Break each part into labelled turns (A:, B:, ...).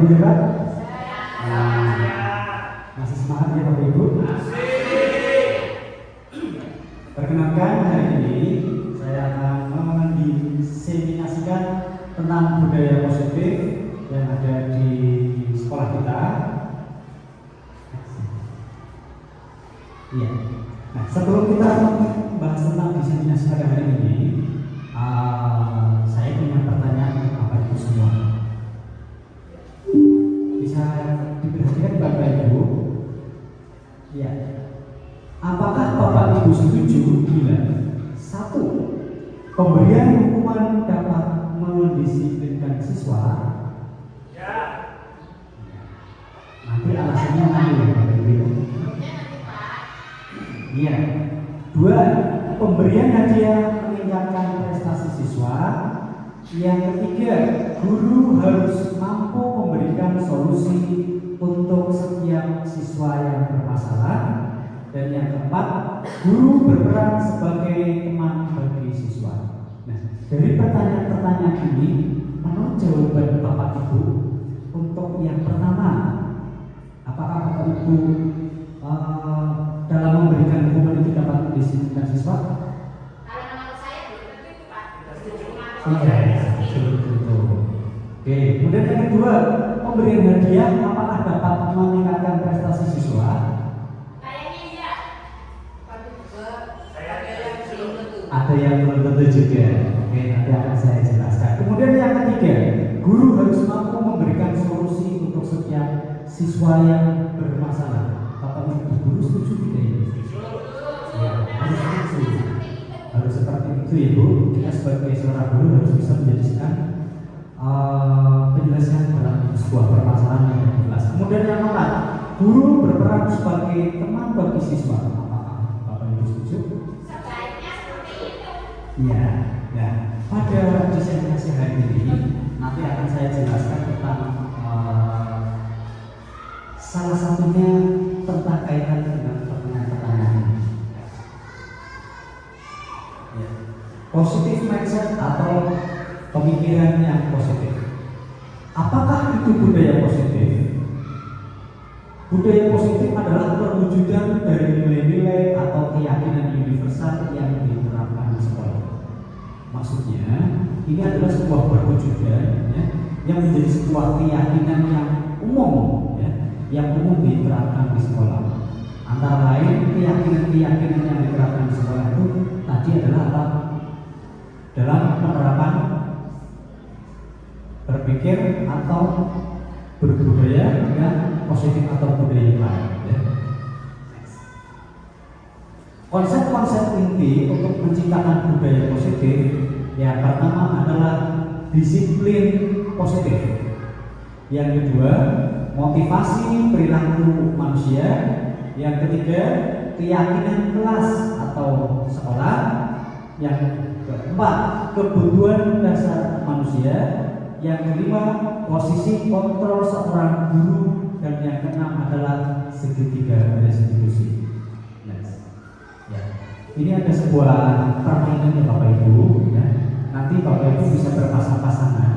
A: Ibu hebat? Masih semangat ya Bapak Ibu? Perkenalkan, hari ini saya akan mendiseminasikan tentang budaya positif yang ada di sekolah kita. Iya. Nah, sebelum kita membahas tentang diseminasi pada hari ini, saya punya pertanyaan untuk Bapak Ibu semua. Bisa diperhatikan Bapak Ibu? Iya. Apakah Bapak Ibu setuju bila satu, pemberian hukuman dapat mendisiplinkan siswa? Ya. Nanti alasannya nanti ya Bapak Ibu. Iya. Dua, pemberian hadiah meningkatkan prestasi siswa. Yang ketiga, guru harus mampu memberikan solusi untuk setiap siswa yang bermasalah. Dan yang keempat, guru berperan sebagai teman bagi siswa. Nah, dari pertanyaan-pertanyaan ini, menurut jawaban Bapak Ibu, untuk yang pertama, apakah Bapak Ibu dalam memberikan hukuman itu dapat mendisiplinkan siswa?
B: Kalau menurut saya belum tentu itu Pak.
A: Oke, kemudian yang kedua, pemberian hadiah apakah dapat meningkatkan prestasi siswa?
B: Kayaknya iya. Tapi juga
A: Ada yang belum tentu juga. Oke, nanti akan saya jelaskan. Kemudian yang ketiga, guru harus mampu memberikan solusi untuk setiap siswa yang bermasalah. Bapak Ibu guru setuju tidak ini? Ya, harus setuju. Harus seperti itu Ibu. Kita sebagai seorang guru harus bisa menjadikan penjelasan dalam sebuah permasalahan yang jelas. Kemudian yang keempat, guru berperan sebagai teman bagi siswa. Apakah Bapak Ibu setuju?
B: sebaiknya seperti itu.
A: Ya, ya. Pada diseminasi hari ini nanti akan saya jelaskan tentang salah satunya tentang kaitan dengan pertanyaan-pertanyaan ini. Ya. Positif mindset atau pemikiran yang positif. Apakah itu budaya positif? Budaya positif adalah perwujudan dari nilai-nilai atau keyakinan universal yang diterapkan di sekolah. Maksudnya, ini adalah sebuah perwujudan ya, yang menjadi sebuah keyakinan yang umum ya, yang umum diterapkan di sekolah. Antara lain keyakinan-keyakinan yang diterapkan di sekolah itu tadi adalah apa? Dalam penerapan berpikir atau berbudaya yang positif atau budaya yang lain. Ya. Konsep-konsep inti untuk menciptakan budaya positif yang pertama adalah disiplin positif. Yang kedua, motivasi perilaku manusia. Yang ketiga, keyakinan kelas atau sekolah. Yang keempat, kebutuhan dasar manusia. Yang kelima, posisi kontrol seorang guru. Dan yang keenam adalah segitiga restitusi. Ya. Ini ada sebuah permainan ya Bapak Ibu. Ya. Nanti Bapak Ibu bisa berpasang-pasangan,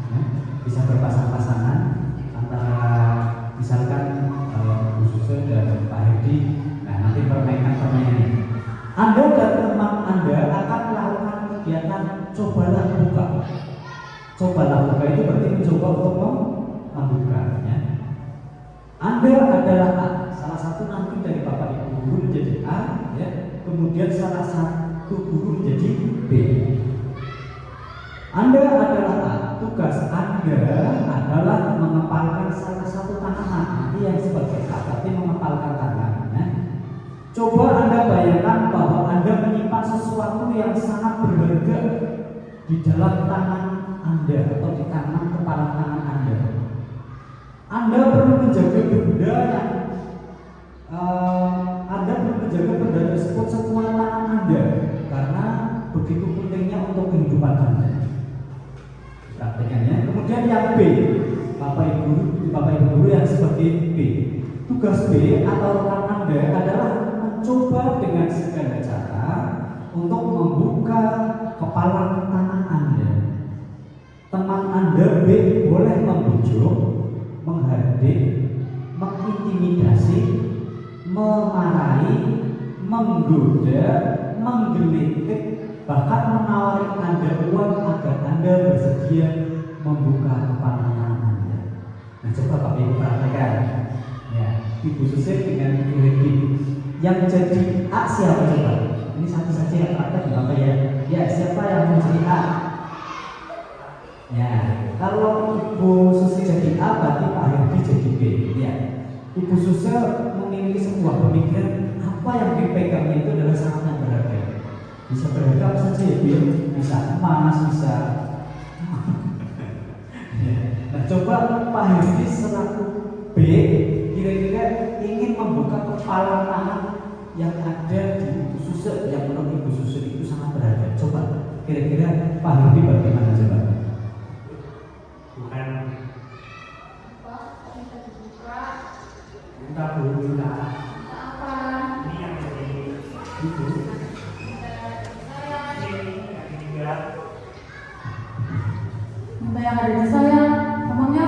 A: ya. Bisa berpasang-pasangan antara misalkan Bu Susun dan Pak Hedi. Nah, nanti permainan ini. Anda dan teman Anda akan melakukan kegiatan cobalah buka. Cobalah buka itu berarti mencoba untuk membuka. Ya. Anda adalah A, salah satu nanti dari Bapak Ibu guru menjadi A, ya. Kemudian salah satu guru menjadi B. Anda adalah A, tugas Anda adalah mengepalkan salah satu tangan. Nanti yang sebagai A berarti mengepalkan tangannya. Coba Anda bayangkan bahwa Anda menyimpan sesuatu yang sangat berharga di dalam tangan Anda atau di kanan kepala tangan Anda. Anda perlu menjaga benda yang Anda perlu menjaga benda tersebut sekuat tangan Anda karena begitu pentingnya untuk kehidupan Anda. Praktekannya. Kemudian yang B, Bapak Ibu guru yang sebagai B. Tugas B atau rekan Anda adalah mencoba dengan segala cara untuk membuka kepala tangan Anda. Teman Anda B boleh membujuk menghardik, mengintimidasi, memarahi, menggoda, menggelitik, bahkan menawari Anda uang agar Anda bersedia membuka kepantangan Anda. Nah, coba Bapak Ibu perhatikan. Ya, Ibu Susi dengan Ibu Hedi yang jadi A siapa coba? Ini satu saja yang praktek Bapak ya. Ya, siapa yang mau jadi A? Ya, kalau Ibu Susi jadi A, berarti Pak Hedi jadi B. Ya, Ibu Susi memiliki sebuah pemikiran apa yang dipegangnya itu adalah sangat yang berharga. Bisa berharga apa saja ya, Bu? Bisa emas, bisa. Ya. Nah, coba Pak Hedi selaku B kira-kira ingin membuka kepala tangan yang ada di Ibu Susi, yang menurut Ibu Susi itu sangat berharga. Coba kira-kira Pak Hedi bagaimana coba?
C: Bukan
B: Minta dibuka.
C: minta berguna.
B: Apa?
C: Ini yang jadi itu.
B: Saya
C: Ini yang ketiga.
D: Minta yang ada di saya, ngomongnya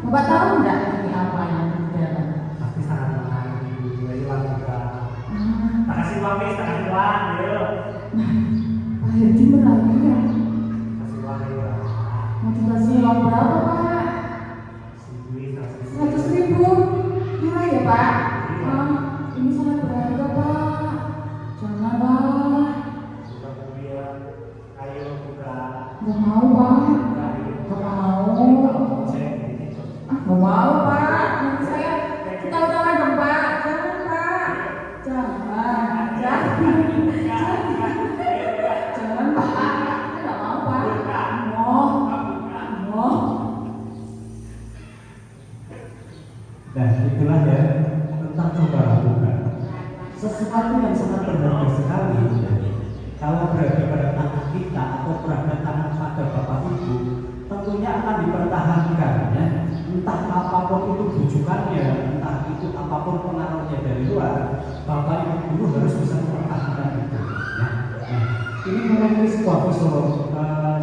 D: Bapak tahu enggak ini apa yang terjadi?
C: Pasti sangat menarik ibu. Jadi uang juga. Tak kasih uang nih, tak kasih uang, ya.
D: Pak Hedi merayu ya?
C: Kasih uang ya.
D: Mau dikasih uang berapa Pak?
C: Sibui,
D: 100.000. Murah ya Pak? Ini sangat berharga Pak. Jangan Pak.
C: buka mobil. Ayo buka.
D: Gak mau Pak.
C: Buka, ayo.
D: Gak mau.
C: Kalau cek ini tuh.
D: Gak mau Pak. Nanti saya ketawa-tawa dong Pak. Jangan Pak. Jangan. Jangan Pak. Saya gak mau Pak. Mau.
A: Nah, itulah ya tentang coba lakukan sesuatu yang sangat berharga sekali. Kalau berada pada tangan kita atau berada tangan pada Bapak Ibu, tentunya akan dipertahankan ya. Entah apapun itu bujukannya, entah itu apapun pengaruhnya dari luar, Bapak Ibu dulu harus bisa mempertahankan itu. Ya. Nah, ini memiliki sebuah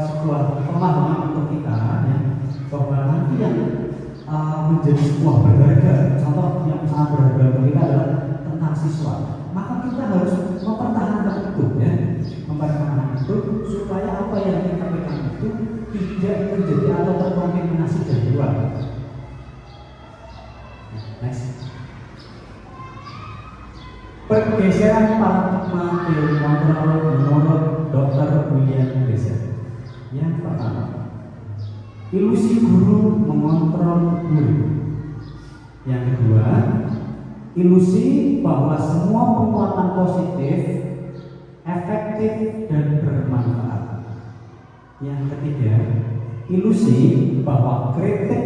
A: sebuah pemahaman untuk kita ya, bahwa nanti yang menjadi sebuah berharga, contoh yang sangat berharga bagi kita adalah tentang siswa. Maka kita harus mempertahankan itu ya, mempertahankan itu supaya apa yang kita pegang itu tidak terjadi atau terkontaminasi dari luar. Next. Pergeseran paradigma teori kontrol menurut Dr. William Glasser. Yang pertama, ilusi guru mengontrol murid. Yang kedua, ilusi bahwa semua penguatan positif efektif dan bermanfaat. Yang ketiga, ilusi bahwa kritik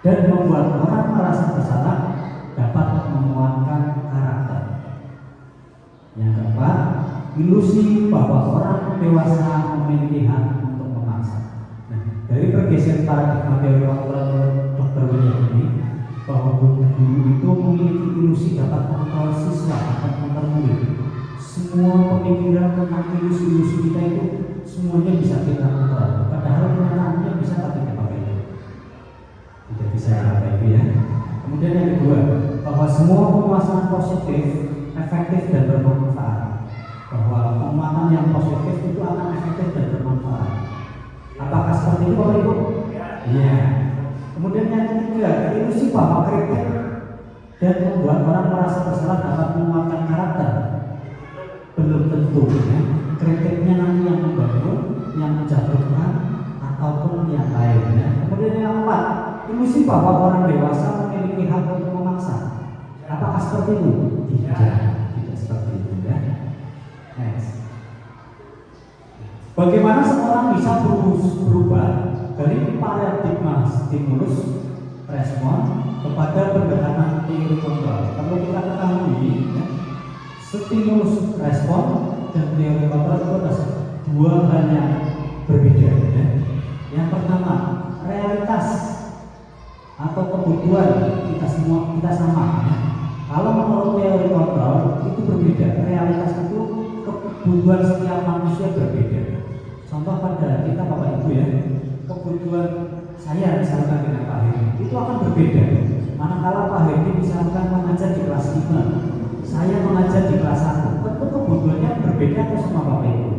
A: dan membuat orang merasa bersalah dapat menguatkan karakter. Yang keempat, ilusi bahwa orang dewasa memiliki hak untuk memaksa. Nah, dari pergeseran paradigma teori kontrol Dr. William ini, bahwa guru itu memiliki ilusi dapat mengontrol siswa atau mengontrol murid. Semua pemikiran tentang ilusi-ilusi kita itu semuanya bisa kita kontrol. Padahal kenyataannya bisa tapi tidak pakai itu. Tidak bisa pakai itu ya. Kemudian yang kedua, bahwa semua penguasaan positif efektif dan bermanfaat. Bahwa penguatan yang positif itu akan efektif dan bermanfaat. Apakah seperti itu Bapak Ibu? Iya. Kemudian yang ketiga, ilusi bahwa kritik dan membuat orang merasa bersalah dapat menguatkan karakter. Belum tentu ya. Kritiknya nanti yang membangun, yang menjatuhkan ataupun yang lain ya. Kemudian yang keempat, ilusi bahwa orang dewasa memiliki hak untuk memaksa. Apakah seperti itu? Tidak seperti itu ya. Next. Bagaimana seorang bisa berubah dari paradigma stimulus respon kepada pendekatan teori kontrol? Perlu kita ketahui ya, stimulus respon dan teori kontrol itu adalah dua hal yang berbeda ya. Yang pertama, realitas atau kebutuhan kita semua kita sama ya. Kalau menurut teori kontrol itu berbeda, realitas itu kebutuhan setiap manusia berbeda. Contoh pada kita Bapak Ibu ya, kebutuhan saya misalkan dengan Pak Hedi itu akan berbeda. Manakala Pak Hedi misalkan mengajar di kelas 5, saya mengajar di kelas 1, tentu kebutuhannya berbeda atau sama Bapak Ibu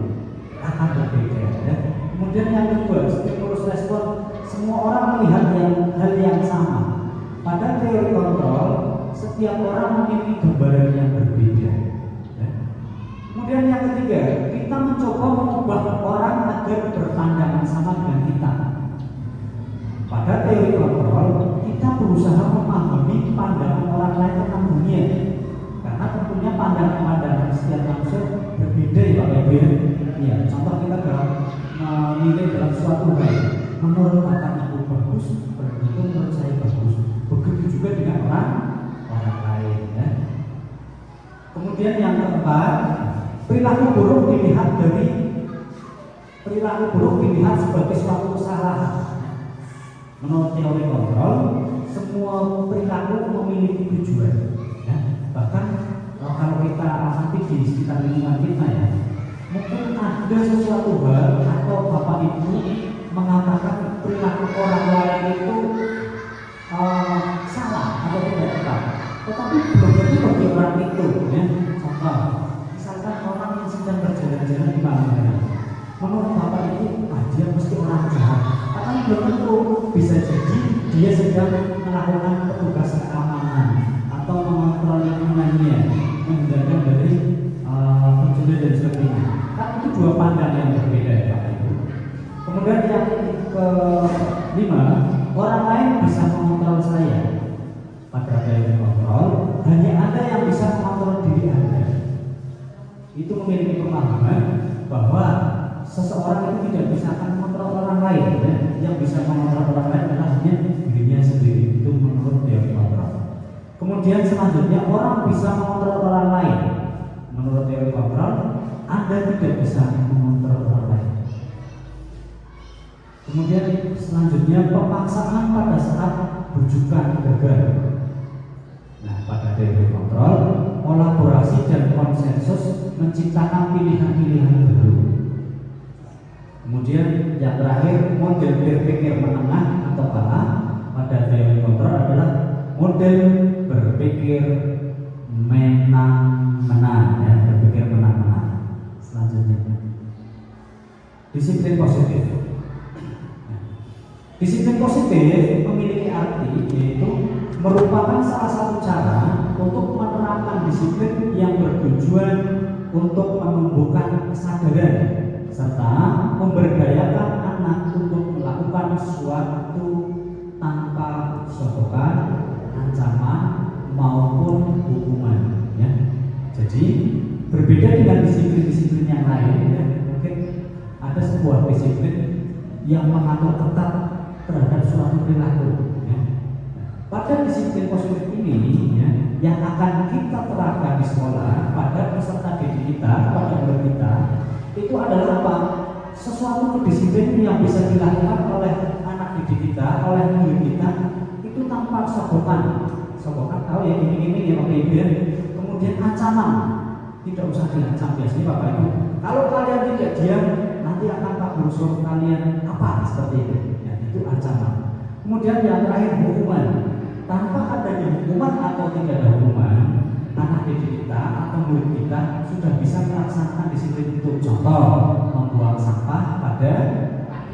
A: akan berbeda ya. Kemudian yang kedua, stimulus respon, semua orang melihat hal yang sama. Pada teori kontrol, setiap orang memiliki gambaran yang berbeda ya. Kemudian yang ketiga, kita mencoba mengubah orang agar berpandangan sama dengan kita. Pada teori kontrol, kita berusaha memahami pandangan orang lain tentang dunia. Karena tentunya pandangan-pandangan setiap manusia berbeda ya Bapak Ibu ya. Ya, contoh kita dalam memilih dalam suatu hal, menurut Bapak Ibu bagus, begitu menurut saya bagus. Begitu juga dengan orang lain ya. Kemudian yang keempat, perilaku buruk dilihat sebagai suatu kesalahan. Menurut teori kontrol, semua perilaku memiliki tujuan ya. Bahkan kalau kita amati di sekitar lingkungan kita ya, mungkin ada sesuatu hal atau Bapak Ibu mengatakan perilaku orang lain itu salah atau tidak tepat, tetapi belum tentu bagi orang itu ya. Contoh, misalkan orang yang sedang berjalan-jalan di malam hari, menurut Bapak Ibu dia mesti orang jahat, karena belum tentu. Bisa jadi dia sedang melakukan petugas keamanan atau mengontrol lingkungannya, menjaga dari pencuri dan sebagainya. Kan itu dua pandangan yang berbeda ya Bapak Ibu. Kemudian yang kelima, orang lain bisa mengontrol saya. Pada teori kontrol, hanya Anda yang bisa mengontrol diri Anda. Itu memiliki pemahaman bahwa seseorang itu tidak bisa akan mengontrol orang lain ya. Yang bisa mengontrol orang lain adalah hanya dirinya sendiri. Itu menurut teori kontrol. Kemudian selanjutnya, orang bisa mengontrol orang lain. Menurut teori kontrol, Anda tidak bisa mengontrol orang lain. Kemudian selanjutnya, pemaksaan pada saat rujukan gagal. Nah, pada teori kontrol, kolaborasi dan konsensus menciptakan pilihan-pilihan baru. Kemudian yang terakhir, model berpikir menengah atau kalah pada teori kontrol adalah model berpikir menang-menang ya, berpikir menang-menang. Selanjutnya, disiplin positif. Disiplin positif memiliki arti yaitu merupakan salah satu cara untuk menerapkan disiplin yang bertujuan untuk menumbuhkan kesadaran serta memberdayakan anak untuk melakukan sesuatu tanpa sokokan, ancaman maupun hukuman ya. Jadi berbeda dengan disiplin-disiplin yang lain ya. Mungkin ada sebuah disiplin yang mengatur ketat terhadap suatu perilaku ya. Pada disiplin positif ini ya, yang akan kita terapkan di sekolah pada peserta didik kita, pada murid kita, itu adalah apa? Sesuatu kedisiplinan yang bisa dilakukan oleh anak didik kita, oleh murid kita, itu tanpa sokokan. Sokokan tahu ya, ini ya Bapak Ibu. Kemudian ancaman, tidak usah diancam biasanya Bapak Ibu. Kalau kalian tidak diam, nanti akan Pak Guru suruh kalian apa seperti itu. Ya, itu ancaman. Kemudian yang terakhir, hukuman. Tanpa adanya hukuman atau tidak ada hukuman, anak didik kita atau murid kita sudah bisa melaksanakan disiplin itu. Contoh, membuang sampah pada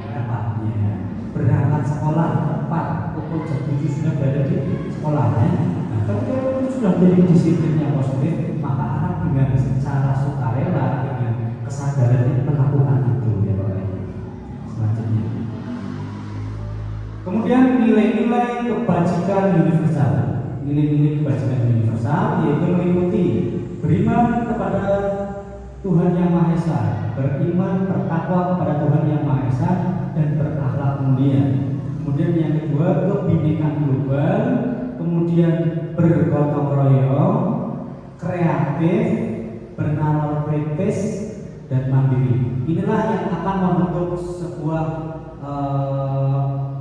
A: tempatnya, berangkat sekolah tepat pukul 7 sudah berada di sekolahnya. Nah, ketika itu sudah menjadi disiplin yang positif, maka anak dengan secara sukarela, dengan kesadaran melakukan itu ya Bapak. Selanjutnya, kemudian nilai-nilai kebajikan universal. Nilai-nilai kebajikan universal yaitu meliputi beriman kepada Tuhan Yang Maha Esa, beriman bertakwa kepada Tuhan Yang Maha Esa, dan berakhlak mulia. Kemudian yang kedua, kebinekaan global. Kemudian bergotong royong, kreatif, bernalar kritis, dan mandiri. Inilah yang akan membentuk sebuah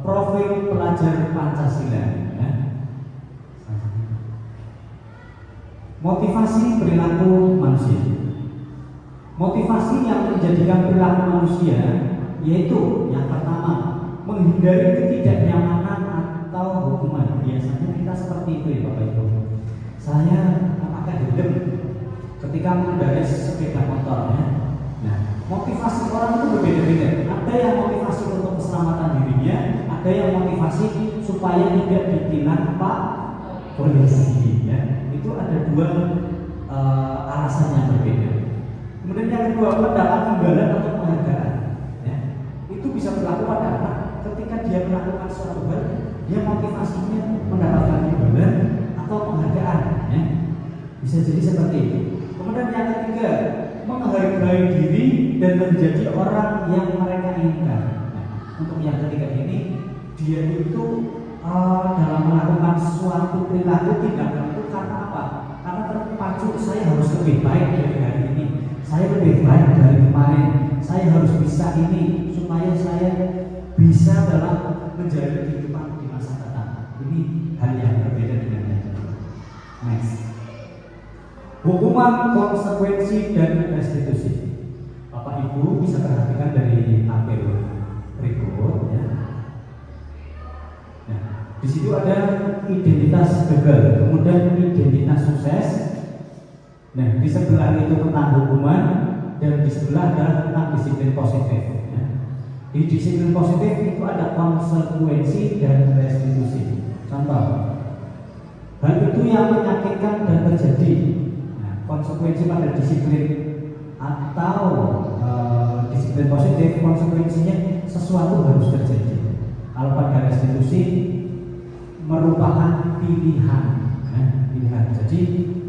A: profil pelajar Pancasila ya. Motivasi perilaku manusia. Motivasi yang menjadikan perilaku manusia yaitu yang pertama, menghindari ketidaknyamanan atau hukuman. Biasanya kita seperti itu ya Bapak Ibu. Saya apakah helm ketika mengendarai sepeda motor ya. Nah, motivasi orang itu berbeda-beda. Ada yang motivasi untuk keselamatan dirinya, ada yang motivasi supaya tidak ditilang Pak polisi ya. Itu ada dua alasan yang berbeda. Kemudian yang kedua, mendapat imbalan atau penghargaan ya. Itu bisa berlaku pada anak ketika dia melakukan suatu hal, dia motivasinya mendapatkan imbalan atau penghargaan ya. Bisa jadi seperti itu. Kemudian yang ketiga, menghargai diri dan menjadi orang yang mereka inginkan. Nah, untuk yang ketiga ini, dia itu dalam melakukan suatu perilaku tindakan itu karena apa? Karena terpacu, saya harus lebih baik dari hari ini, saya lebih baik dari kemarin, saya harus bisa ini supaya saya bisa dalam menjalani kehidupan di masa datang. Ini hal yang berbeda dengan yang kedua. Next. Hukuman, konsekuensi, dan restitusi. Bapak Ibu bisa perhatikan dari tabel berikut ya. Nah, di situ ada identitas gagal, kemudian identitas sukses. Nah, di sebelah itu tentang hukuman dan di sebelah adalah tentang disiplin positif. Ya. Di disiplin positif itu ada konsekuensi dan restitusi. Contoh, hal itu yang menyakitkan dan terjadi. Konsekuensi pada disiplin atau disiplin positif, konsekuensinya sesuatu harus terjadi. Kalau pada restitusi merupakan pilihan, pilihan. Jadi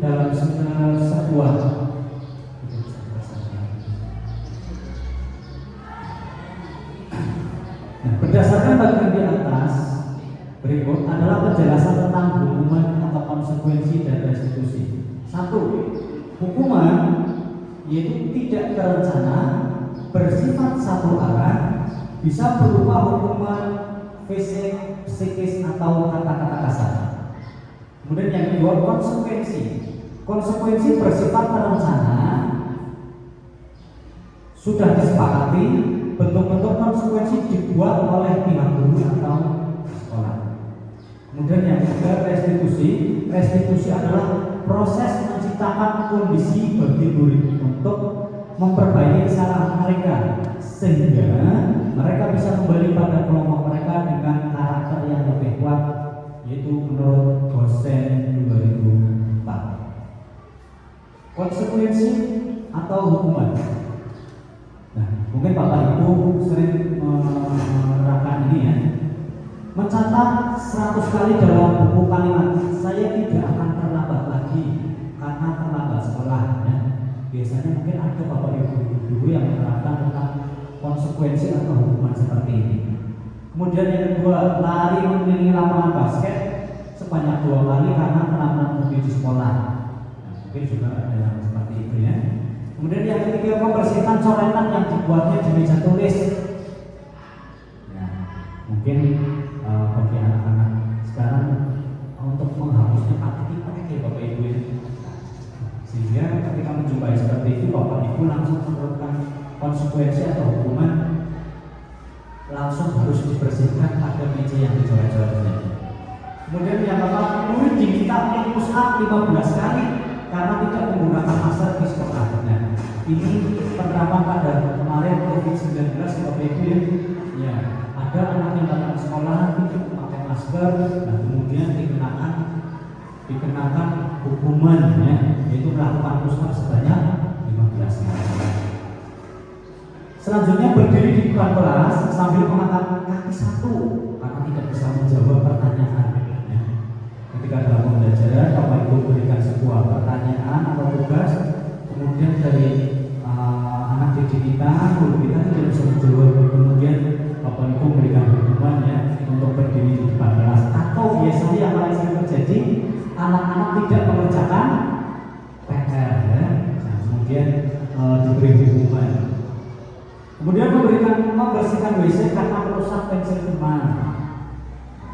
A: dalam sebuah berdasarkan bagian di atas berikut adalah penjelasan tentang hukuman atau konsekuensi dan restitusi. Satu, hukuman yaitu tidak terencana, bersifat satu arah, bisa berupa hukuman fisik, psikis atau kata-kata kasar. Kemudian yang kedua, konsekuensi. Konsekuensi bersifat terencana, sudah disepakati, bentuk-bentuk konsekuensi dibuat oleh pihak guru atau sekolah. Kemudian yang ketiga, restitusi. Restitusi adalah proses menciptakan kondisi bagi murid untuk memperbaiki kesalahan mereka sehingga mereka bisa kembali pada kelompok mereka dengan karakter yang lebih kuat, yaitu menurut dosen 2004. Konsekuensi atau hukuman. Nah, mungkin Bapak Ibu sering menerapkan ini ya. Mencatat 100 kali dalam buku kalimat, saya tidak akan terlambat lagi karena terlambat sekolah ya. Biasanya mungkin ada Bapak Ibu guru yang menerapkan tentang konsekuensi atau hukuman seperti ini. Kemudian yang kedua, lari mengelilingi lapangan basket sebanyak 2 kali karena penampilan mobil di sekolah. Nah, mungkin juga ada yang seperti itu ya. Kemudian yang ketiga, membersihkan coretan yang dibuatnya di meja tulis. Nah, mungkin bagi anak-anak sekarang untuk menghapusnya pakai Bapak Ibu ya. Sehingga ketika menjumpai seperti itu, Bapak Ibu langsung menerapkan konsekuensi atau hukuman, langsung harus dibersihkan pada meja yang dicoret-coretnya. Kemudian yang keempat, murid diminta push up 15 kali karena tidak menggunakan masker di sekolah. Nah, ini penerapan pada kemarin COVID-19 Bapak Ibu ya. Ada anak yang datang ke sekolah tidak memakai masker, dan kemudian dikenakan hukuman ya, yaitu melakukan push up sebanyak 15 kali. Selanjutnya, berdiri di depan kelas sambil mengangkat kaki satu karena tidak bisa menjawab pertanyaan ya. Ketika dalam pembelajaran Bapak Ibu berikan sebuah pertanyaan atau tugas, kemudian dari anak didik kita, guru kita tidak bisa menjawab, kemudian Bapak Ibu memberikan hukuman ya untuk berdiri di depan kelas. Atau biasanya yang paling sering terjadi, anak-anak tidak mengerjakan PR ya. Nah, kemudian diberi hukuman. Kemudian membersihkan WC karena merusak pensil teman.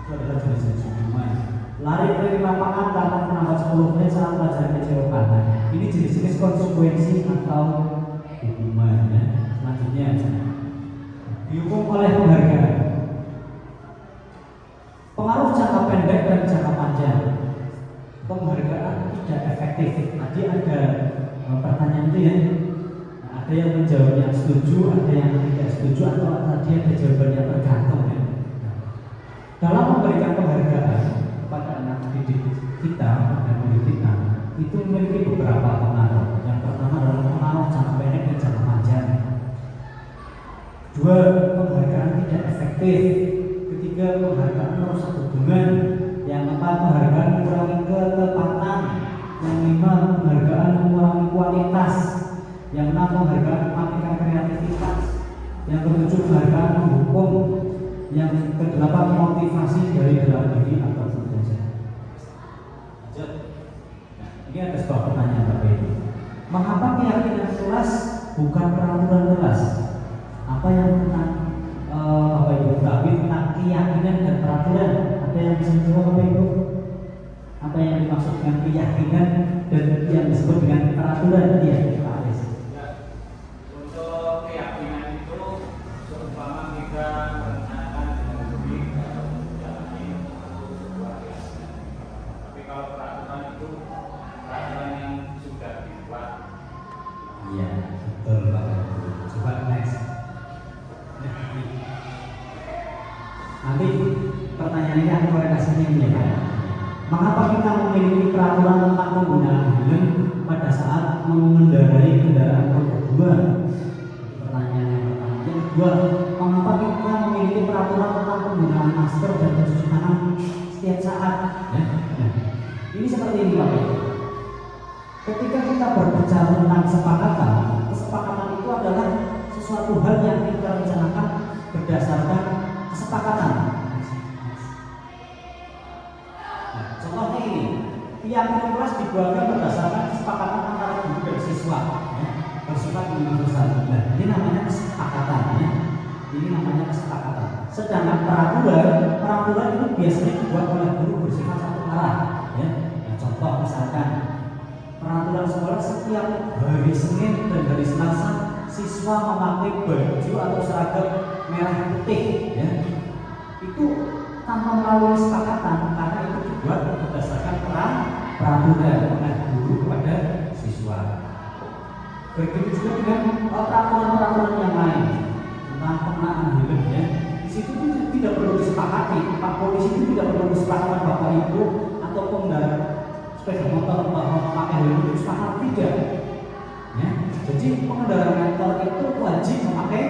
A: Itu adalah jenis hukuman. Lari keliling lapangan tanpa menambah 10 menit saat pelajaran kejerokan. Nah, ini jenis-jenis konsekuensi atau hukuman ya. Selanjutnya, dihukum oleh penghargaan. setuju, ada yang tidak setuju, atau tadi ada jawabannya tergantung ya. Dalam memberikan penghargaan kepada anak didik kita, anak didik kita, itu memiliki beberapa pengaruh. Yang pertama adalah pengaruh jangka pendek dan jangka panjang. Dua, penghargaan tidak efektif. Ketiga, penghargaan merusak hubungan. Yang keempat, penghargaan mengurangi ketepatan. Yang lima, penghargaan mengurangi kualitas. Yang enam, penghargaan mematikan kreativitas. Yang ketujuh, penghargaan menghukum. Yang kedelapan, motivasi dari dalam diri atau dosen. Ini ada sebuah pertanyaan Bapak Ibu. Mengapa keyakinan kelas bukan peraturan kelas? Apa yang tentang Bapak Ibu ketahui tentang keyakinan dan peraturan? Ada yang bisa menjawab Bapak Ibu? Apa yang dimaksud dengan keyakinan dan yang disebut dengan peraturan? Iya, Pak Aris.
E: Ya, untuk keyakinan itu seumpama kita merencanakan dengan lebih menjalani sebuah keyakinan. Tapi kalau peraturan itu peraturan yang sudah dibuat.
A: Iya, betul Bapak Ibu. Coba next. Nanti pertanyaan ini akan korektasinya ini ya Pak. Mengapa kita memiliki peraturan tentang penggunaan helm pada saat mengendarai kendaraan roda dua? Pertanyaan yang pertama. Yang kedua, mengapa kita memiliki peraturan tentang penggunaan masker dan mencuci tangan setiap saat? Ya. Nah, ini seperti ini Pak. Ketika kita berbicara tentang kesepakatan itu adalah sesuatu hal yang kita rencanakan berdasarkan kesepakatan. Nah, contohnya ini, keyakinan kelas dibuatkan berdasarkan kesepakatan antara guru dan siswa, ya, bersifat universal. Nah, ini namanya kesepakatan, ya. Ini namanya kesepakatan. Sedangkan peraturan itu biasanya dibuat oleh guru bersifat satu arah, ya. Nah, contoh misalkan peraturan sekolah setiap hari Senin dan hari Selasa siswa memakai baju atau seragam merah putih, ya. Itu tanpa melalui kesepakatan karena itu dibuat berdasarkan peraturan oleh guru kepada siswa. Begitu juga dengan peraturan-peraturan yang lain tentang pengenaan helm, ya. Di situ tidak perlu disepakati, Pak Polisi itu tidak perlu disepakati Bapak Ibu atau pengendara sepeda motor bahwa memakai helm itu sepakat tidak. Ya, jadi pengendara motor itu wajib memakai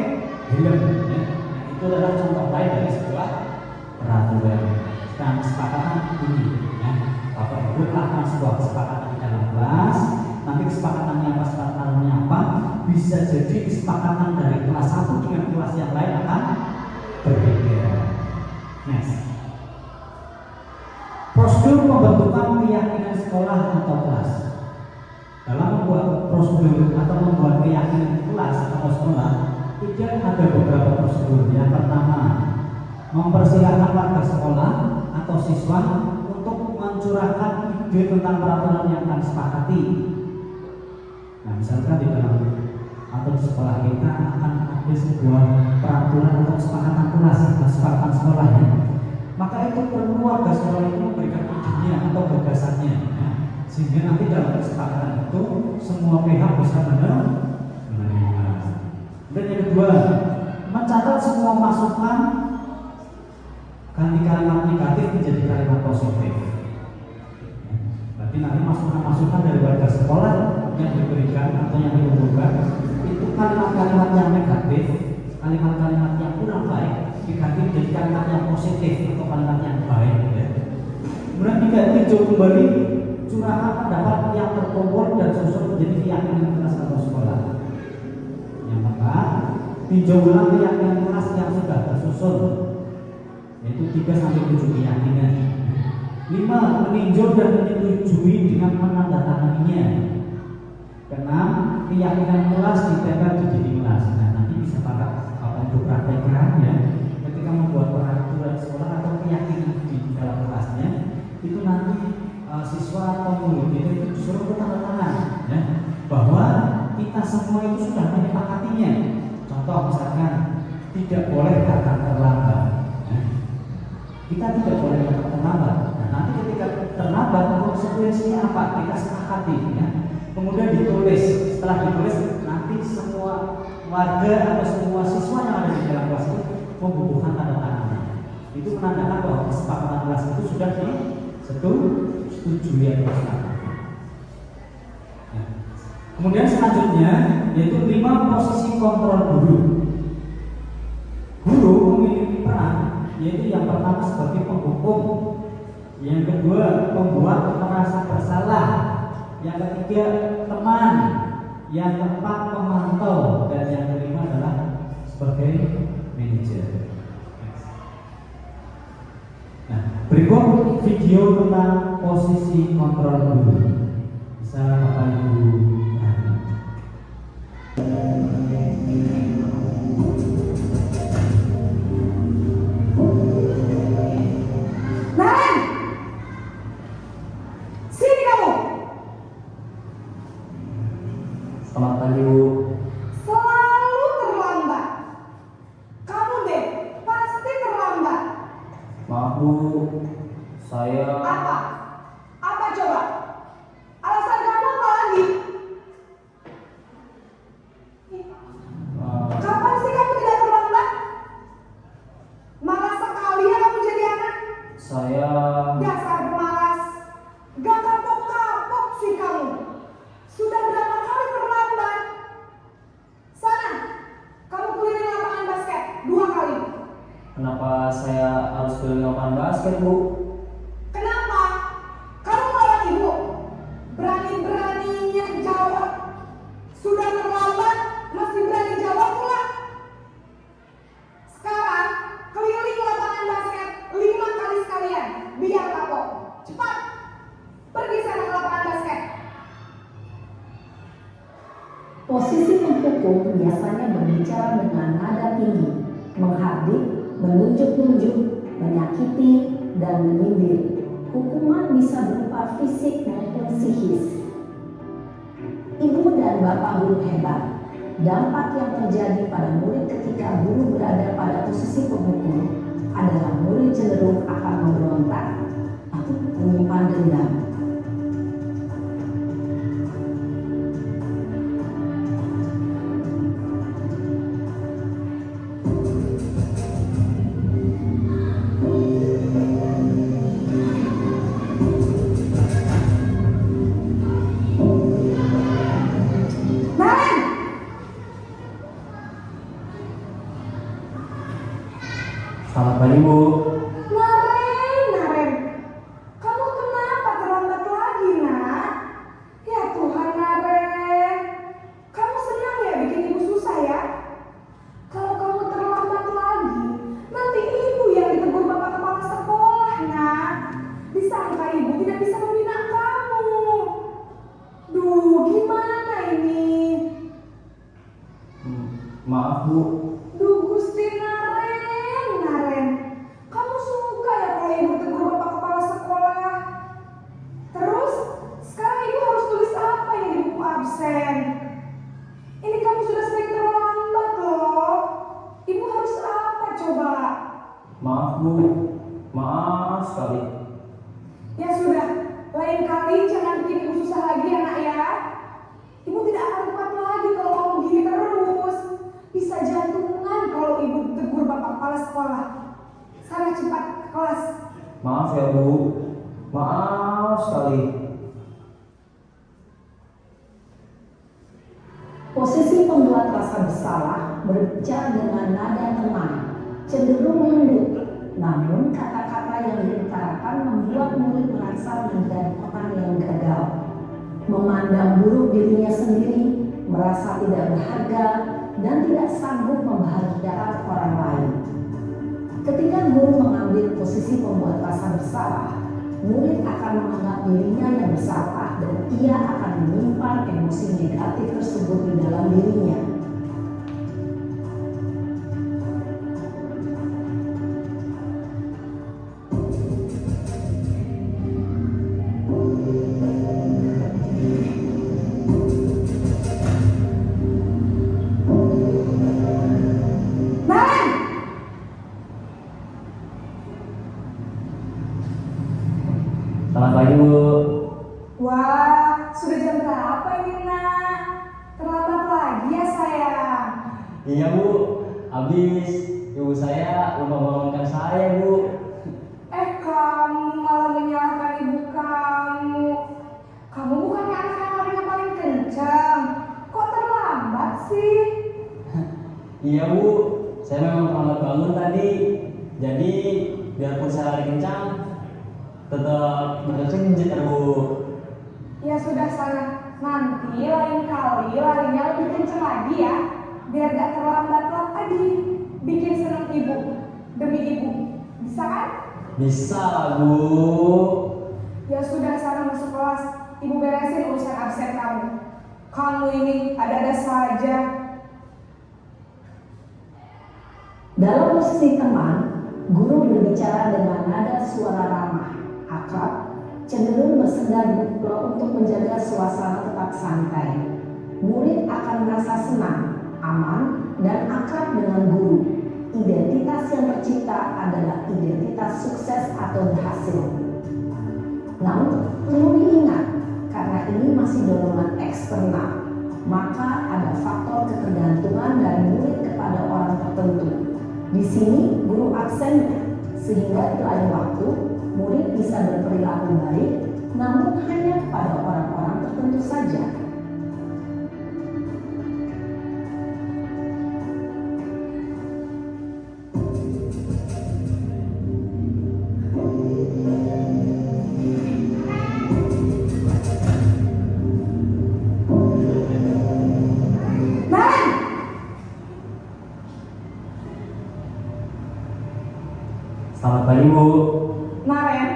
A: helm. Ya. Nah, itu adalah contoh lain dari sebuah peraturan dan kesepakatan ini. Ya. Bapak Ibu lakukan sebuah kesepakatan di dalam kelas. Nanti kesepakatannya apa, kesepakatannya apa, bisa jadi kesepakatan dari kelas satu dengan kelas yang lain akan berbeda. Next. Prosedur pembentukan keyakinan sekolah atau kelas. Dalam membuat prosedur atau membuat keyakinan kelas atau sekolah, tidak ada beberapa prosedur. Yang pertama, mempersilahkan warga sekolah atau siswa untuk mencurahkan ide tentang peraturan yang akan disepakati. Nah, misalkan di dalam atau di sekolah kita akan ada sebuah peraturan atau kesepakatan kelas, kesepakatan sekolah, ya. Maka itu perlu warga sekolah itu memberikan idenya atau gagasannya, ya. Sehingga nanti dalam kesepakatan itu semua pihak bisa menerima. Dan yang kedua, mencatat semua masukan, ganti kalimat negatif menjadi kalimat positif. Berarti nanti masukan-masukan dari warga sekolah yang diberikan atau yang dikumpulkan itu kalimat-kalimat yang negatif, kalimat-kalimat yang kurang baik diganti menjadi kalimat yang positif atau kalimat yang baik, ya. Kemudian diganti kembali curahan pendapat yang terkumpul dan susun menjadi keyakinan kelas atau sekolah. Yang keempat, tinjau ulang keyakinan kelas yang sudah tersusun, yaitu 3-7 keyakinan. 5. Meninjau dan menyetujui dengan menandatanganinya. 6. Keyakinan kelas ditempel di dinding kelas. Nah, nanti bisa Bapak Ibu praktekkan, ya. Ketika membuat peraturan sekolah atau keyakinan di dalam kelasnya, itu nanti siswa atau murid itu disuruh tanda tangan, ya, bahwa kita semua itu sudah menyepakatinya. Contoh misalkan tidak boleh datang terlambat, ya. Kita tidak boleh datang terlambat. Nah, nanti ketika terlambat konsekuensinya apa kita sepakati, ya. Kemudian ditulis, setelah ditulis nanti semua warga atau semua siswa yang ada di dalam kelas itu membutuhkan tanda tangan. Itu menandakan bahwa kesepakatan kelas itu sudah disetujui atau disepakati. Nah, kemudian selanjutnya yaitu 5 posisi kontrol guru. Guru memiliki peran yaitu yang pertama sebagai penghukum, yang kedua membuat merasa bersalah, yang ketiga teman, yang keempat pemantau, dan yang kelima adalah sebagai manajer. Nah, berikut video tentang posisi kontrol guru. Bisa Bapak Ibu lihat.
D: Naren! Sini kamu!
C: Selamat pagi, Bu.
D: Selalu terlambat. Kamu deh, pasti terlambat.
C: Maaf, Bu. Saya
D: Apa? Apa coba? Alasan kamu apa lagi? Kapan sih kamu tidak terlambat? Malas sekali ya kamu jadi anak.
C: saya
D: Dasar pemalas. Gak kapok-kapok sih kamu. Sudah berapa kali terlambat? Sana, kamu keliling lapangan basket 2 kali.
C: kenapa saya harus keliling lapangan basket, Bu?
D: Kenapa? Kamu lawan ibu. Berani-beraninya jawab. Sudah terlambat, masih berani jawab pula. Sekarang, keliling lapangan basket 5 kali sekalian. Biar kapok. Cepat. Pergi sana ke lapangan basket.
F: Posisi penghukum biasanya berbicara dengan nada tinggi, menghardik, menunjuk-nunjuk, menyakiti, dan menyindir. Hukuman bisa berupa fisik maupun psikis. Ibu dan bapak guru hebat. Dampak yang terjadi pada murid ketika guru berada pada posisi penghukum adalah murid cenderung akan memberontak atau menyimpan dendam.
D: Naren!
C: Selamat pagi, Bu.
D: Naren. Kamu kenapa terlambat lagi, nak? Ya Tuhan, Naren. Kamu senang ya bikin ibu susah ya? Kalau kamu terlambat lagi, nanti ibu yang ditegur bapak kepala sekolah, nak. Disangka ibu tidak bisa membina kamu. Duh, gimana ini?
C: Maaf, Bu.
D: Duh, Gusti Naren. Kamu suka ya kalau ibu tegur bapak kepala sekolah? Terus, sekarang ibu harus tulis apa yang di buku absen? Ini kamu sudah sering terlambat loh. Ibu harus apa coba?
C: Maaf, Bu. Maaf sekali.
D: Ya sudah, lain kali jangan bikin ibu susah lagi ya nak ya. Ibu tidak akan kuat lagi kalau kamu gini terus. Bisa jantungan kalau ibu tegur bapak kepala sekolah. Sana cepat ke kelas.
C: Maaf ya, Bu. Maaf sekali.
F: Posisi pembuat rasa bersalah berbicara dengan nada tenang, cenderung lembut, namun kata-kata yang diutarakan membuat murid merasa menjadi orang yang gagal, memandang buruk dirinya sendiri, merasa tidak berharga, dan tidak sanggup membahagiakan orang lain. Ketika guru mengambil posisi pembuat rasa bersalah, murid akan menganggap dirinya yang bersalah dan ia akan menyimpan emosi negatif tersebut di dalam dirinya.
D: Naren!
C: Selamat pagi, Bu.
D: Wah, sudah jam berapa ini nak? Terlambat lagi ya sayang.
G: Iya Bu, habis ibu saya lupa bangunkan saya Bu.
D: Kamu malah menyalahkan ibu kamu. Kamu bukannya anak yang larinya paling kencang. Kok terlambat sih?
G: Iya Bu, saya memang terlambat bangun tadi. Jadi biarpun saya lari kencang, tetap berkencang Bu.
D: Ya sudah sana. Nanti lain kali larinya lebih kencang lagi ya. Biar gak terlambat lagi. Bikin seneng ibu. Demi ibu. Bisa kan?
G: Bisa Bu.
D: Ya sudah sana masuk kelas. Ibu beresin urusan absen kamu. Kamu ini ada-ada saja.
F: Dalam posisi teman, guru berbicara dengan nada suara ramah, akrab, cenderung bersenda untuk menjaga suasana tetap santai. Murid akan merasa senang, aman, dan akrab dengan guru. Identitas yang tercipta adalah identitas sukses atau berhasil. Namun, perlu diingat, karena ini masih dorongan eksternal, maka ada faktor ketergantungan dari murid kepada orang tertentu. Di sini, guru absen, sehingga di lain waktu, murid bisa berperilaku baik, namun hanya kepada orang-orang tertentu saja.
G: Selamat pagi Bu.
D: Naren,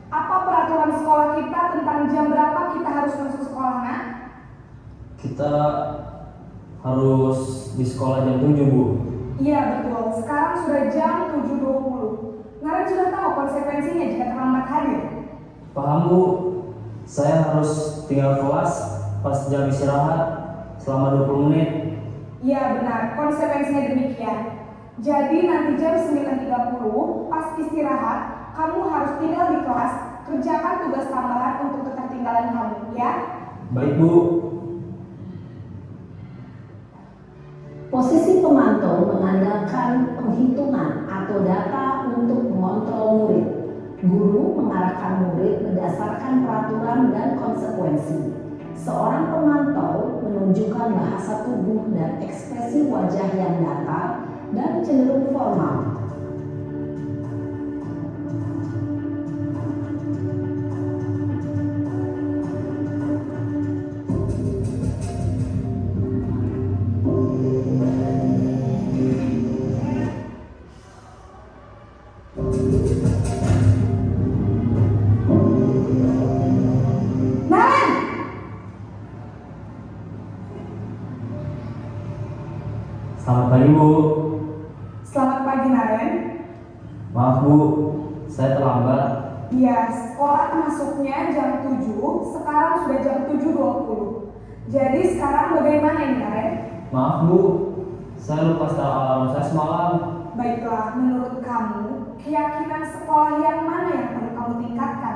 D: apa peraturan sekolah kita tentang jam berapa kita harus masuk sekolah, nak?
G: Kita harus di sekolah jam 7 Bu.
D: Iya betul, sekarang sudah jam 7.20. Naren sudah tahu konsekuensinya jika terlambat hadir.
G: Paham Bu, saya harus tinggal kelas pas jam istirahat selama 20 menit.
D: Iya benar, konsekuensinya demikian. Jadi nanti jam 9.30 pas istirahat, kamu harus tinggal di kelas, kerjakan tugas tambahan untuk ketertinggalan kamu, ya?
G: Baik Bu.
F: Posisi pemantau mengandalkan penghitungan atau data untuk mengontrol murid. Guru mengarahkan murid berdasarkan peraturan dan konsekuensi. Seorang pemantau menunjukkan bahasa tubuh dan ekspresi wajah yang datar dan cenderung formal.
G: Selamat pagi Bu.
D: Selamat pagi Naren.
G: Maaf Bu, saya terlambat.
D: Iya, sekolah masuknya jam 7, sekarang sudah jam 7.20. Jadi sekarang bagaimana ini Naren?
G: Maaf Bu, saya lupa setel alarm saya semalam.
D: Baiklah, menurut kamu, keyakinan sekolah yang mana yang perlu kamu tingkatkan?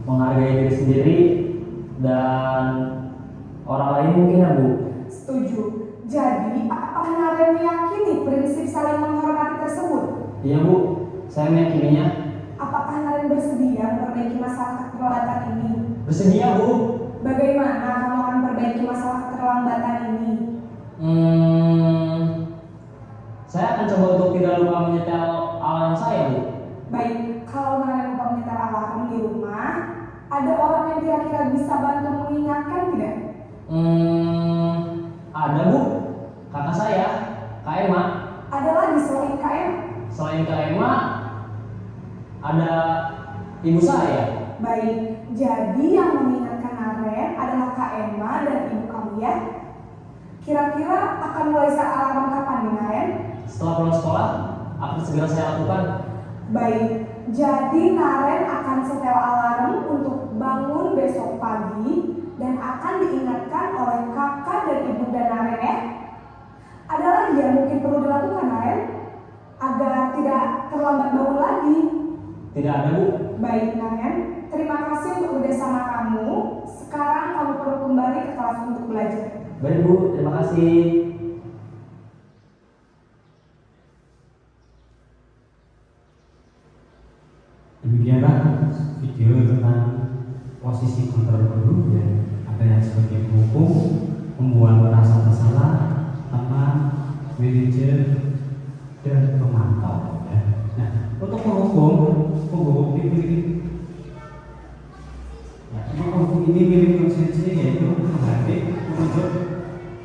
G: Menghargai diri sendiri dan orang lain mungkin ya Bu.
D: Setuju. Jadi, apakah Naren meyakini prinsip saling menghormati tersebut?
G: Iya Bu, saya meyakininya.
D: Apakah Naren bersedia memperbaiki masalah keterlambatan ini?
G: Bersedia Bu.
D: Bagaimana kamu akan perbaiki masalah keterlambatan ini?
G: Saya akan coba untuk tidak lupa menyetel alarm saya Bu.
D: Baik, kalau Naren lupa menyetel alarm di rumah, ada orang yang kira-kira bisa bantu mengingatkan tidak?
G: Ada Bu, kakak saya, Kak Emma.
D: Ada lagi selain KM?
G: Selain Kak Emma, ada ibu saya.
D: Baik, jadi yang mengingatkan Naren adalah Kak Emma dan ibu kamu ya? Kira-kira akan mulai set alarm kapan nih Naren?
G: Setelah pulang sekolah, akan segera saya lakukan.
D: Baik, jadi Naren akan setel alarm untuk bangun besok pagi dan akan diingatkan oleh kakak dan ibunda Naren ya. Ada lagi yang mungkin perlu dilakukan Naren agar tidak terlambat bangun lagi?
G: Tidak ada Bu.
D: Baik Naren, terima kasih untuk kerjasama kamu. Sekarang kamu perlu kembali ke kelas untuk belajar.
G: Baik Bu, terima kasih.
A: Demikianlah video tentang posisi kontrol guru ya. Ada yang sebagai penghukum, membuat rasa bersalah, teman, manajer, dan pemantau ya. Nah, untuk penghukum ini milik konsensi yaitu menghadik, menunjuk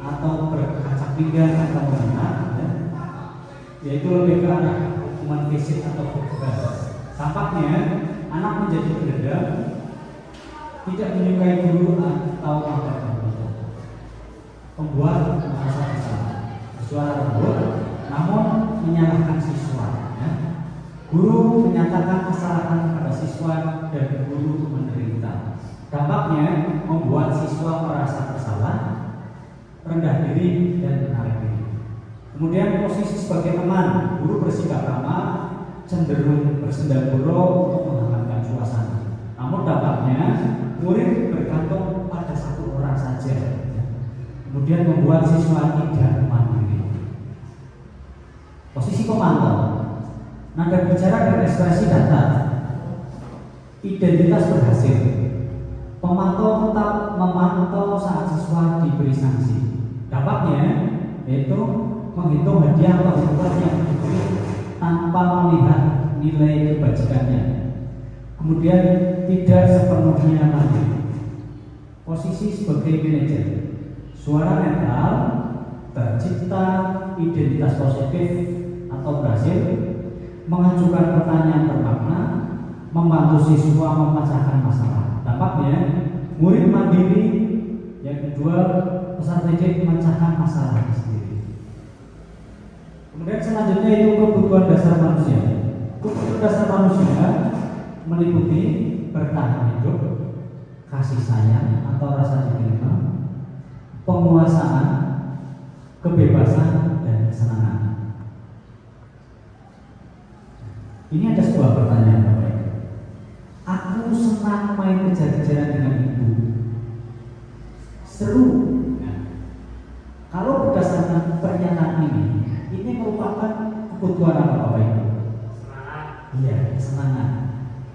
A: atau berkaca pinggang atau benar ya. Yaitu lebih ke arah hukuman fisik atau verbal. Tampaknya anak menjadi berdendam, tidak menyukai guru atau membuat merasa bersalah, bersuara lembut, namun menyalahkan siswa. Ya. Guru menyatakan kesalahan pada siswa dan guru menderita. Dampaknya membuat siswa merasa bersalah, rendah diri dan menarik diri. Kemudian posisi sebagai teman, guru bersikap ramah, cenderung bersendaguro untuk menghangatkan suasana. Namun dampaknya murid bergantung pada satu orang saja. Kemudian membuat siswa tidak mandiri. Posisi pemantau, nada bicara dan ekspresi data, identitas berhasil. Pemantau tetap memantau saat siswa diberi sanksi. Dampaknya yaitu menghitung hadiah atau hukuman yang diberi tanpa melihat nilai kebajikannya. Kemudian tidak sepenuhnya mandiri. Posisi sebagai manajer, suara netral, tercipta identitas positif atau berhasil, mengajukan pertanyaan bermakna, membantu siswa memecahkan masalah. Dampaknya murid mandiri, yang kedua peserta didik memecahkan masalah sendiri. Kemudian selanjutnya itu kebutuhan dasar manusia. Kebutuhan dasar manusia meliputi bertahan hidup, kasih sayang atau rasa diterima, penguasaan, kebebasan, dan kesenangan. Ini ada sebuah pertanyaan Bapak Ibu. Aku senang main kejar-kejaran dengan ibu. Seru. Nah, kalau berdasarkan pernyataan ini merupakan kebutuhan apa Bapak Ibu?
C: Semangat.
A: Iya, kesenangan.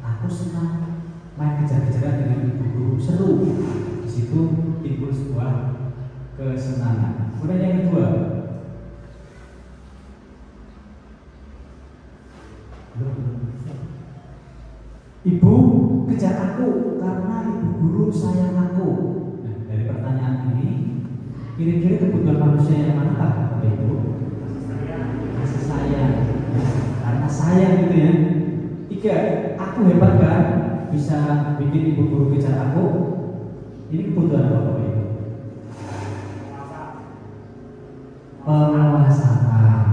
A: Aku senang main kejar-kejaran dengan ibu guru, seru. Di situ timbul sebuah kesenangan. Kemudian yang kedua, ibu kejar aku karena ibu guru sayang aku. Nah, dari pertanyaan ini, kira-kira kebutuhan manusia yang mana Bapak Ibu? Kasih sayang. Karena sayang gitu ya. Tiga, aku hebat kan, bisa bikin ibu guru kejar aku. Ini kebutuhan apa Bapak Ibu? Penguasaan.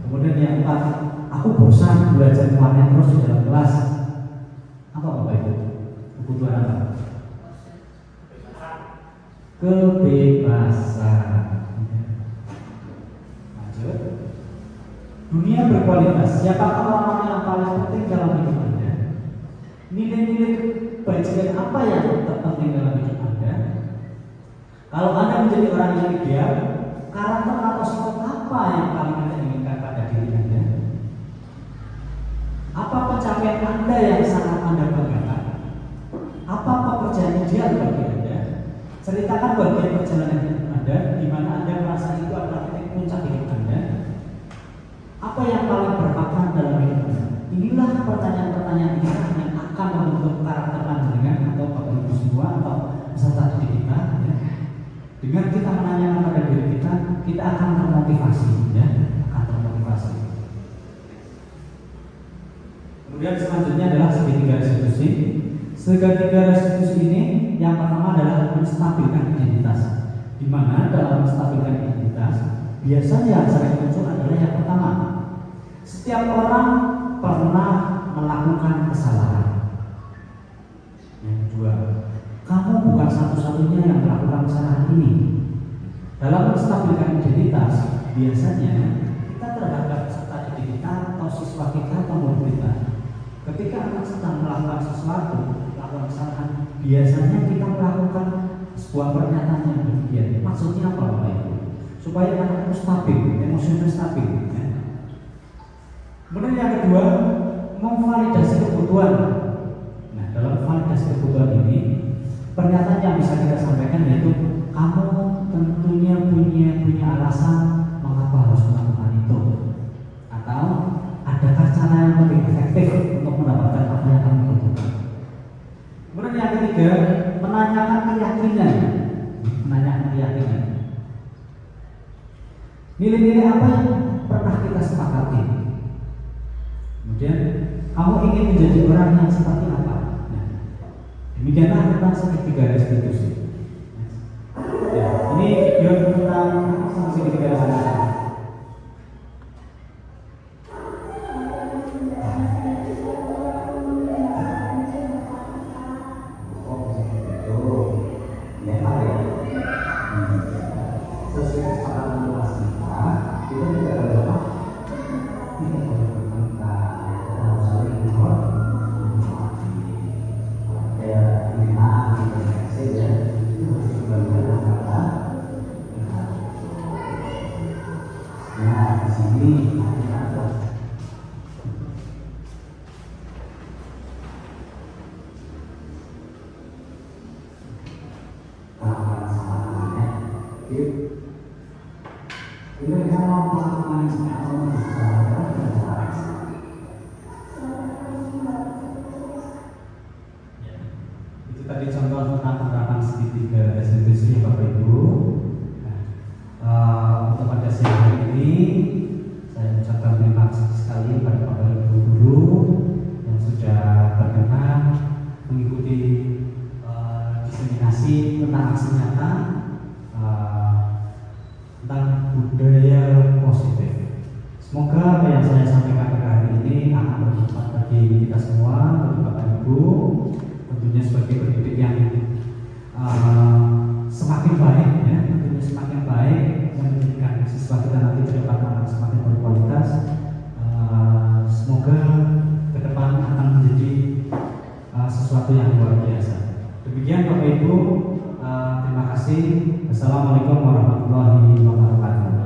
A: Kemudian yang empat, aku bosan belajar warnet terus di dalam kelas. Apa Bapak Ibu? Kebutuhan apa? Kebebasan. Lanjut. Dunia berkualitas. Siapakah orang yang paling penting dalam hidup Anda? Nilai-nilai kebajikan apa yang terpenting dalam hidup Anda? Kalau Anda menjadi orang yang ideal, karakter atau sifat apa yang paling Anda inginkan pada diri Anda? Apa pencapaian Anda yang sangat Anda banggakan? Apa pekerjaan ideal bagi Anda? Ceritakan bagian perjalanan hidup Anda di mana Anda merasa itu adalah titik puncak hidup Anda. Apa yang paling bermakna dalam hidup Anda? Inilah pertanyaan-pertanyaan ini yang akan membentuk karakter panjenengan atau Bapak Ibu semua atau peserta didik kita. Ya. Dengan kita menanyakan pada diri kita akan termotivasi, ya, akan termotivasi. Kemudian selanjutnya adalah segitiga restitusi. Segitiga restitusi ini yang pertama adalah menstabilkan identitas. Di mana dalam menstabilkan identitas biasanya yang sering muncul adalah yang pertama, setiap orang pernah melakukan kesalahan. Yang kedua, kamu bukan satu-satunya yang melakukan kesalahan ini. Dalam menstabilkan identitas, biasanya kita terhadap peserta didik kita atau siswa kita atau murid kita, ketika anak sedang melakukan sesuatu, melakukan kesalahan, biasanya kita melakukan sebuah pernyataan yang demikian. Maksudnya apa Bapak Ibu? Supaya anak itu stabil, emosional stabil. Ya. Kemudian yang kedua, memvalidasi kebutuhan. ketiga, menanyakan keyakinan. Menanyakan keyakinan. Nilai-nilai apa yang pernah kita sepakati? Kemudian, kamu ingin menjadi orang yang seperti apa? Nah, demikianlah tentang segitiga restitusi. Ya, ini video tentang segitiga restitusi. Itu tadi contoh tentang penerapan segitiga restitusi ya Bapak Ibu. Untuk pada siang hari ini saya ucapkan terima kasih sekali pada Bapak Ibu guru yang sudah berkenan mengikuti diseminasi tentang aksi nyata tentang budaya positif. Semoga apa yang saya sampaikan pada hari ini akan bermanfaat bagi kita semua, bagi Bapak Ibu, tentunya sebagai pendidik yang semakin baik, ya, tentunya semakin baik menjadikan siswa kita nanti ke depan akan semakin berkualitas. Semoga ke depan akan menjadi sesuatu yang luar biasa. Demikian Bapak Ibu, terima kasih. Assalamualaikum warahmatullahi wabarakatuh.